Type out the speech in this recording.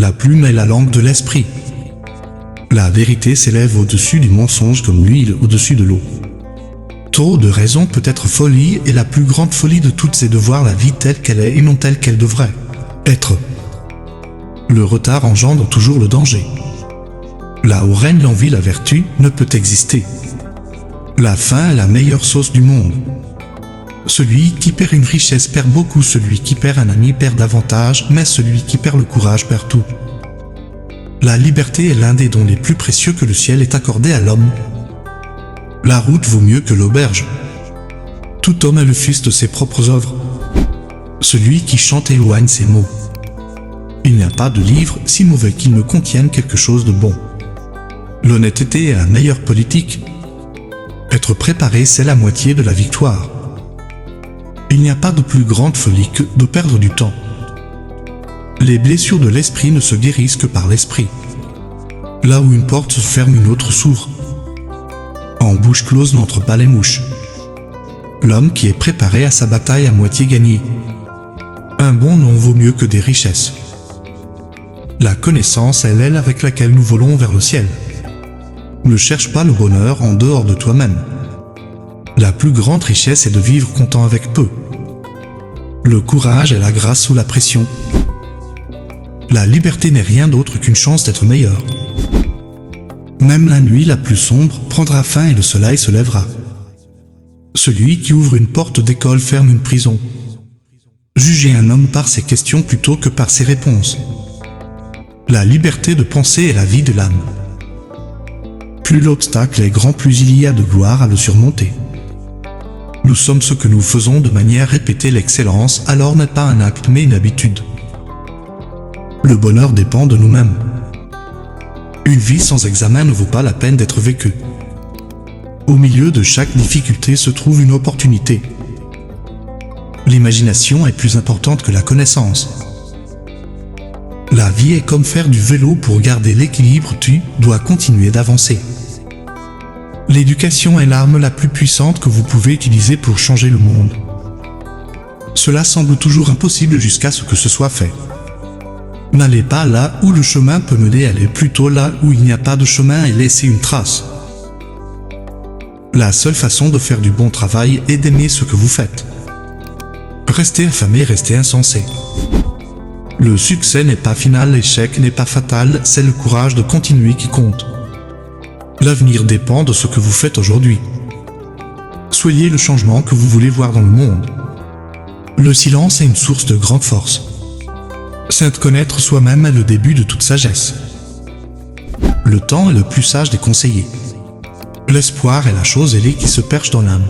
La plume est la langue de l'esprit. La vérité s'élève au-dessus du mensonge comme l'huile au-dessus de l'eau. Trop de raison peut être folie, et la plus grande folie de toutes c'est de voir la vie telle qu'elle est et non telle qu'elle devrait être. Le retard engendre toujours le danger. Là où règne l'envie, la vertu ne peut exister. La faim est la meilleure sauce du monde. Celui qui perd une richesse perd beaucoup, celui qui perd un ami perd davantage, mais celui qui perd le courage perd tout. La liberté est l'un des dons les plus précieux que le ciel ait accordé à l'homme. La route vaut mieux que l'auberge. Tout homme est le fils de ses propres œuvres. Celui qui chante éloigne ses mots. Il n'y a pas de livre si mauvais qu'il ne contienne quelque chose de bon. L'honnêteté est la meilleure politique. Être préparé, c'est la moitié de la victoire. Il n'y a pas de plus grande folie que de perdre du temps. Les blessures de l'esprit ne se guérissent que par l'esprit. Là où une porte se ferme, une autre s'ouvre. En bouche close n'entrent pas les mouches. L'homme qui est préparé à sa bataille à moitié gagnée. Un bon nom vaut mieux que des richesses. La connaissance est l'aile avec laquelle nous volons vers le ciel. Ne cherche pas le bonheur en dehors de toi-même. La plus grande richesse est de vivre content avec peu. Le courage est la grâce sous la pression. La liberté n'est rien d'autre qu'une chance d'être meilleur. Même la nuit la plus sombre prendra fin et le soleil se lèvera. Celui qui ouvre une porte d'école ferme une prison. Jugez un homme par ses questions plutôt que par ses réponses. La liberté de penser est la vie de l'âme. Plus l'obstacle est grand, plus il y a de gloire à le surmonter. Nous sommes ce que nous faisons de manière répétée. L'excellence alors n'est pas un acte mais une habitude. Le bonheur dépend de nous-mêmes. Une vie sans examen ne vaut pas la peine d'être vécue. Au milieu de chaque difficulté se trouve une opportunité. L'imagination est plus importante que la connaissance. La vie est comme faire du vélo. Pour garder l'équilibre, tu dois continuer d'avancer. L'éducation est l'arme la plus puissante que vous pouvez utiliser pour changer le monde. Cela semble toujours impossible jusqu'à ce que ce soit fait. N'allez pas là où le chemin peut mener, allez plutôt là où il n'y a pas de chemin et laissez une trace. La seule façon de faire du bon travail est d'aimer ce que vous faites. Restez affamé, restez insensé. Le succès n'est pas final, l'échec n'est pas fatal, c'est le courage de continuer qui compte. L'avenir dépend de ce que vous faites aujourd'hui. Soyez le changement que vous voulez voir dans le monde. Le silence est une source de grande force. Se connaître soi-même est le début de toute sagesse. Le temps est le plus sage des conseillers. L'espoir est la chose ailée qui se perche dans l'âme.